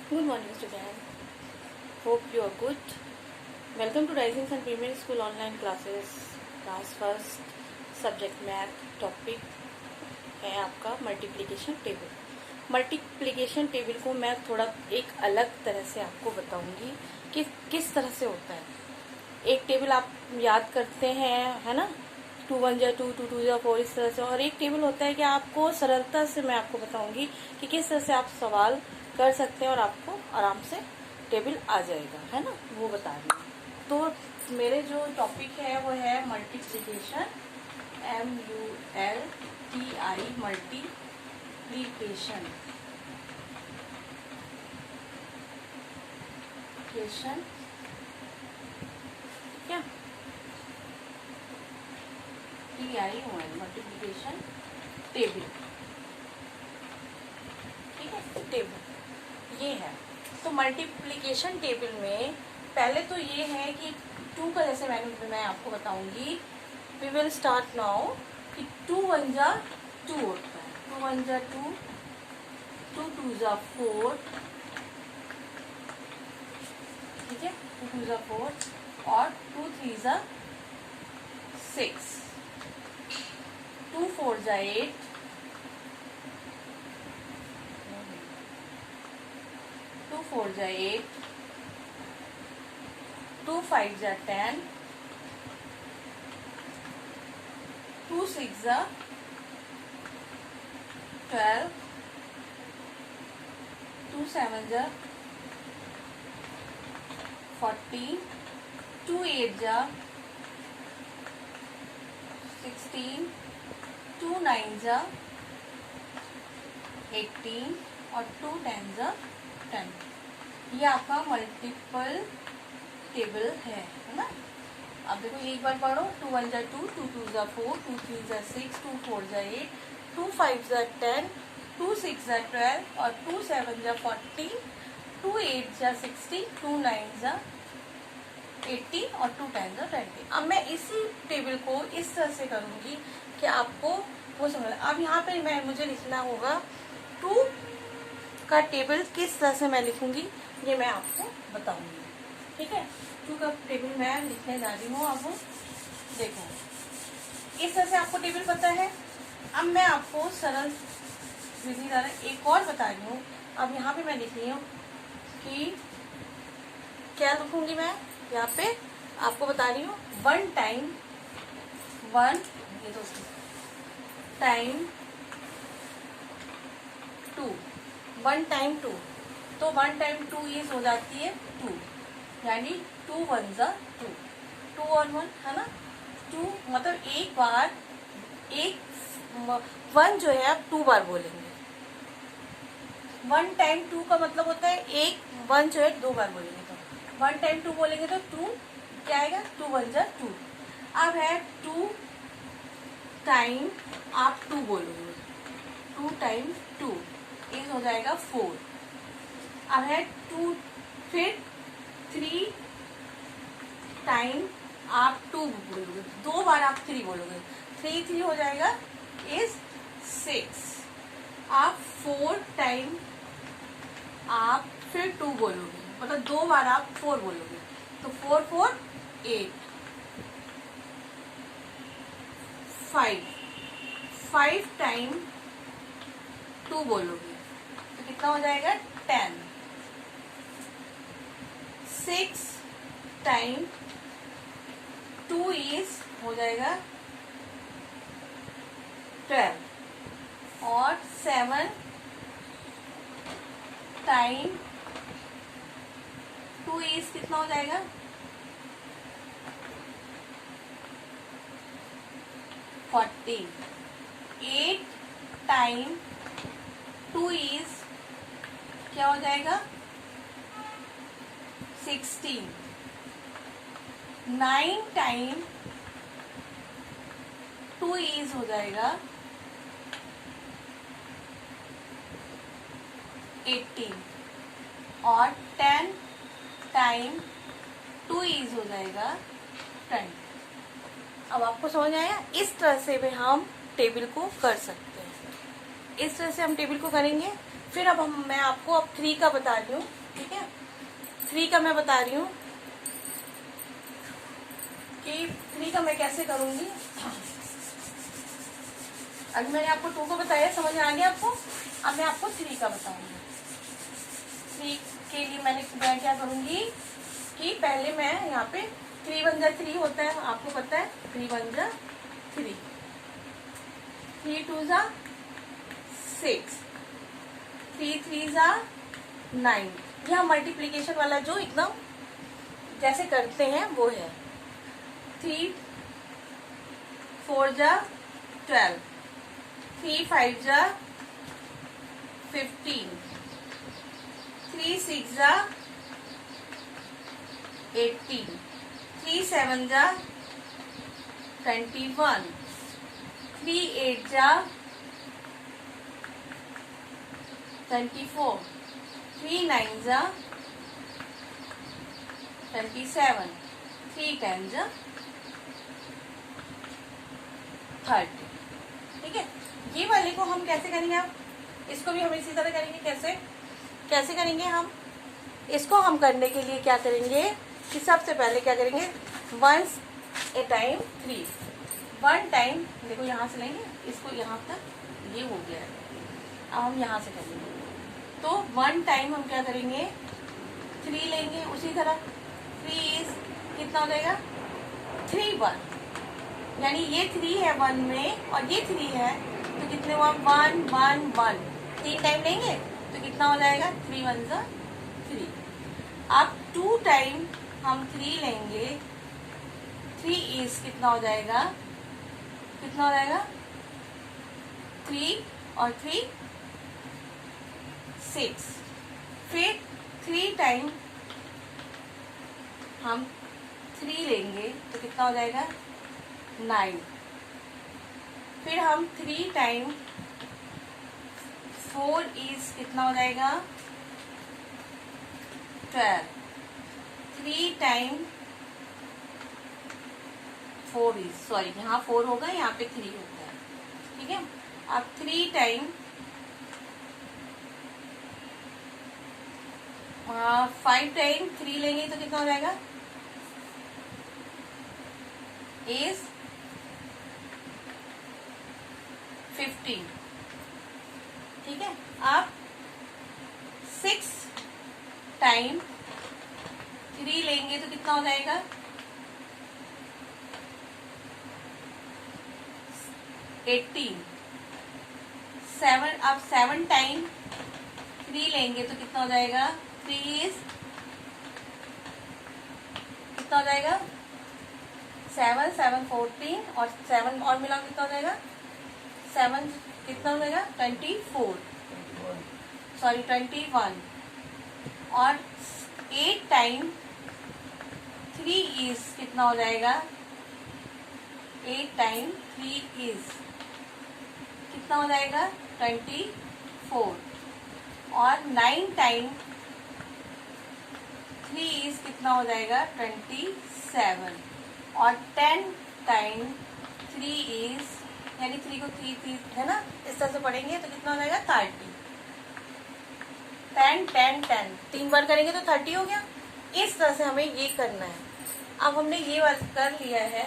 Good morning, student. Hope you are good. Welcome to Rising Sun Premier School online classes. Class first, subject math. Topic है आपका multiplication table. Multiplication table को मैं थोड़ा एक अलग तरह से आपको बताऊंगी कि किस तरह से होता है। एक टेबल आप याद करते हैं, है ना, 2 1 जा 2 2 2 जा 4, इस तरह से। और एक टेबल होता है कि आपको सरलता से मैं आपको बताऊंगी कि किस तरह से आप सवाल कर सकते हैं और आपको आराम से टेबल आ जाएगा, है ना, वो बता रही हूँ। तो मेरे जो टॉपिक है वो है मल्टीप्लिकेशन, MULTI, मल्टीप्लिकेशन क्या मल्टीप्लिकेशन टेबल, ठीक है। टेबल ये है। तो मल्टीप्लिकेशन टेबल में पहले तो ये है कि 2 का जैसे मैं आपको बताऊंगी। वी विल स्टार्ट नाउ कि 2 1 जा 2 होता है, 2 1 जा 2, 2 2 जा 4, ठीक है, 2 2 जा 4 और 2 3 जा 6, 2 4 जा 8, 2 4 जा 8, 2 5 जा 10, 2 6 जा 12, 2 7 जा 14, 2 8 जा 16, 2 9 जा 18 और 2 10 जा 10। ये आपका मल्टीपल टेबल है ना। अब देखो एक बार पढ़ो, 2 1 जा 2, 2 2 जा 4, 2 3 जा 6, 2 4 जा 8, 2 5 जा 10, 2 6 जा 12 और 2 7 जा 14, 2 8 जा 16, 2 9 जा 18 और 2 10 जा 20। अब मैं इसी टेबल को इस तरह से करूंगी कि आपको वो समझ। अब यहाँ पे मुझे लिखना होगा 2 का टेबल किस तरह से मैं लिखूंगी, ये मैं आपको बताऊंगी, ठीक है। 2 का टेबल मैं लिखने जा रही हूँ। अब देखो इस तरह से आपको टेबल पता है। अब मैं आपको सरल विधि द्वारा एक और बता रही हूँ। अब यहाँ पे मैं लिख रही हूँ कि क्या लिखूंगी मैं यहाँ पे आपको बता रही हूँ। 1 टाइम 1, ये तो टाइम 2, 1 टाइम 2, तो 1 टाइम 2 इज हो जाती है 2, यानी 2 1 जा 2, 2 और 1 है ना। 2 मतलब एक बार 1 जो है आप 2 बार बोलेंगे। 1 टाइम 2 का मतलब होता है 1 जो है 2 बार बोलेंगे। तो 1 टाइम 2 बोलेंगे तो 2 क्या आएगा, 2 1 जा 2। अब है 2 टाइम आप 2 बोलोगे, 2 टाइम 2 इज हो जाएगा 4। अब है 2, फिर 3 टाइम आप 2 बोलोगे, 2 बार आप 3 बोलोगे, 3 3 हो जाएगा इज 6। आप 4 टाइम आप फिर 2 बोलोगे, मतलब 2 बार आप 4 बोलोगे, तो 4 4 8। 5 टाइम 2 बोलोगे तो कितना हो जाएगा 10। 6 टाइम 2 इज हो जाएगा 12 और 7 टाइम 2 इज कितना हो जाएगा 14। 8 टाइम 2 इज क्या हो जाएगा 16। 9 टाइम 2 इज हो जाएगा 18 और 10 टाइम 2 इज हो जाएगा 20। अब आपको समझ आया। इस तरह से भी हम टेबल को कर सकते हैं। इस तरह से हम टेबल को करेंगे। फिर अब मैं आपको 3 का बता रही हूँ ठीक है। 3 का मैं बता रही हूँ कि 3 का मैं कैसे करूँगी। अभी मैंने आपको 2 को बताया, समझ में आ गया आपको। अब मैं आपको 3 का बताऊंगी। 3 के लिए मैं क्या करूँगी कि पहले मैं यहाँ पे 3 1 जा 3 होता है, आपको पता है। 3 1 जा 3, 3 2 जा 6, 3 3 जा 9। यह मल्टीप्लीकेशन वाला जो एकदम जैसे करते हैं वो है। 3 4 जा 12, 3 5 जा 15, 3 6 जा 18, 3 7 जा 21, 3 8 जा 24, 3 9 जा 27, 3 10 जा 30। ठीक है, ये वाले को हम कैसे करेंगे। आप इसको भी हम इसी तरह करेंगे। कैसे करेंगे हम इसको। हम करने के लिए क्या करेंगे कि सबसे पहले क्या करेंगे, 1 ए टाइम 3, 1 टाइम, देखो यहाँ से लेंगे इसको, यहाँ तक ये हो गया है। अब हम यहाँ से करेंगे तो 1 टाइम हम क्या करेंगे 3 लेंगे। उसी तरह 3 इज कितना हो जाएगा 3 1, यानी ये 3 है 1 में और ये 3 है तो कितने हुआ 1 1 1। 3 टाइम लेंगे तो कितना हो जाएगा 3 1 जा 3। अब 2 टाइम हम 3 लेंगे, 3 इज कितना हो जाएगा 3 और 3 6। फिर 3 टाइम हम 3 लेंगे तो कितना हो जाएगा 9। फिर हम 3 टाइम 4 इज कितना हो जाएगा 12, 3 टाइम 4 इज, सॉरी यहाँ 4 होगा, यहाँ पे 3 होता है। ठीक है, अब 3 टाइम 5 टाइम 3 लेंगे तो कितना हो जाएगा इज 15। ठीक है, आप 6 टाइम 3 लेंगे तो कितना हो जाएगा 18। 7, अब 7 टाइम 3 लेंगे तो कितना हो जाएगा 3 इज कितना हो जाएगा 7 7 14 और 7 और मिला कितना हो जाएगा 7 कितना हो जाएगा 24, सॉरी 21। और 8 टाइम 3 इज कितना हो जाएगा 8 टाइम 3 इज कितना हो जाएगा 24। और 9 टाइम 3 इज कितना हो जाएगा 27। और 10 टाइम 3 इज, यानी 3 को 3 है ना, इस तरह से पढ़ेंगे तो कितना हो जाएगा 30। 10 10 10 3 बार करेंगे तो 30 हो गया। इस तरह से हमें ये करना है। अब हमने ये वाला कर लिया है,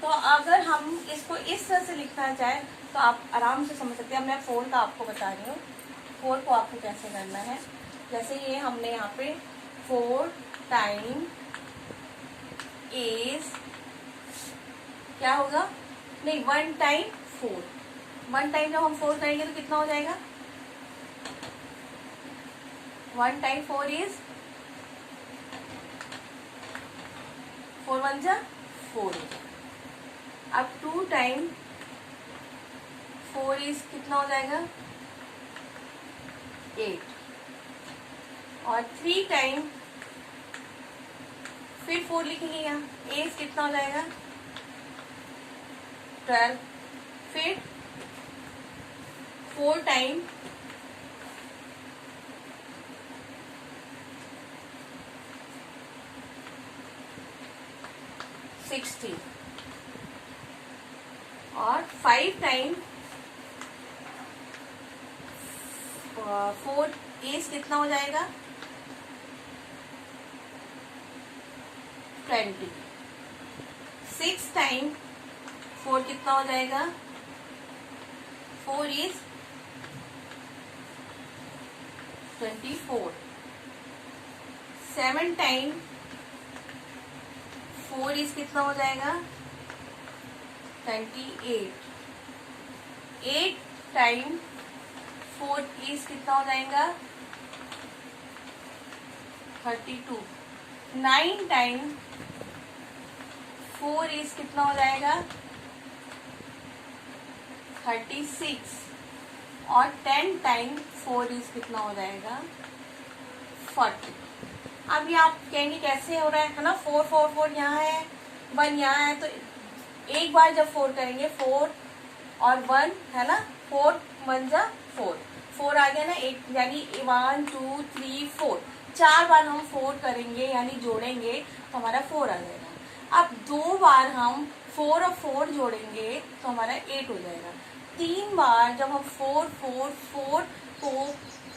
तो अगर हम इसको इस तरह से लिखना चाहें तो आप आराम से समझ सकते हैं। मैं 4 का आपको बता रही हूँ, 4 को आपको कैसे करना है। जैसे ये हमने यहाँ पे 4 टाइम इज क्या होगा, नहीं 1 टाइम 4, 1 टाइम जब हम 4 करेंगे तो कितना हो जाएगा 1 टाइम 4 इज 4 1 जा 4। अब 2 टाइम 4 इज कितना हो जाएगा 8। और 3 टाइम फिर 4 लिखेंगे यहाँ, एज कितना हो जाएगा 12। फिर 4 टाइम 60। और 5 टाइम 4 इज कितना हो जाएगा 20। 6 टाइम 4 कितना हो जाएगा 4 इज 24। 7 टाइम 4 इज कितना हो जाएगा 28। 8 टाइम 4 इज कितना हो जाएगा 32। 9 टाइम 4 इज कितना हो जाएगा 36। और 10 टाइम 4 इज कितना हो जाएगा 40। अब ये आप कहेंगे कैसे हो रहा है ना, 4 4 4 यहाँ है, 1 यहाँ है, तो एक बार जब 4 करेंगे 4 और 1 है ना, 4 1 जा 4, 4 आ गया ना, एक यानी 1 2 3 4, 4 बार हम 4 करेंगे यानी जोड़ेंगे तो हमारा 4 आ जाएगा। अब 2 बार हम 4 और 4 जोड़ेंगे तो हमारा 8 हो जाएगा। 3 बार जब हम 4 4 4 को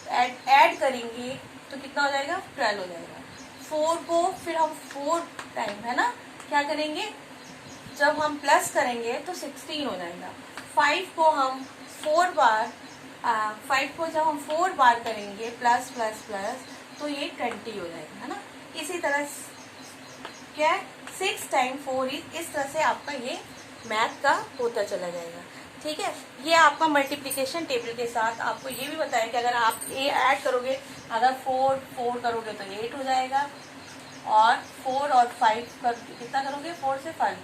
ऐड करेंगे तो कितना हो जाएगा 12 हो जाएगा। 4 को फिर हम 4 टाइम है ना क्या करेंगे, जब हम प्लस करेंगे तो 16 हो जाएगा। 5 को हम 4 बार 5 को जब हम 4 बार करेंगे प्लस प्लस प्लस तो ये 20 हो जाएगा है ना। इसी तरह क्या है 6 टाइम 4 इस तरह से आपका ये मैथ का होता चला जाएगा। ठीक है, ये आपका मल्टीप्लिकेशन टेबल के साथ आपको ये भी बताया कि अगर आप ये ऐड करोगे, अगर 4 4 करोगे तो 8 हो जाएगा, और 4 और 5 कर कितना करोगे 4 से 5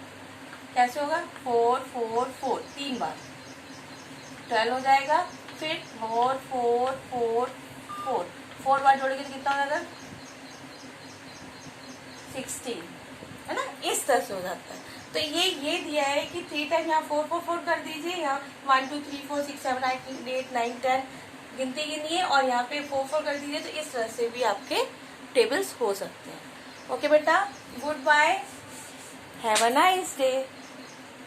कैसे होगा 4 4 4 3 बार 12 हो जाएगा। फिर 4 4 4 4 4 बार जोड़ेंगे तो कितना हो जाएगा 16 है ना। इस तरह से हो जाता है। तो ये दिया है कि 3 टाइम यहाँ 4 4 4 कर दीजिए, यहाँ 1 2 3 4 6 7 8 9 10 गिनती गिनिए और यहाँ पे 4 4 कर दीजिए। तो इस तरह से भी आपके टेबल्स हो सकते हैं। ओके बेटा, good bye, have a nice day.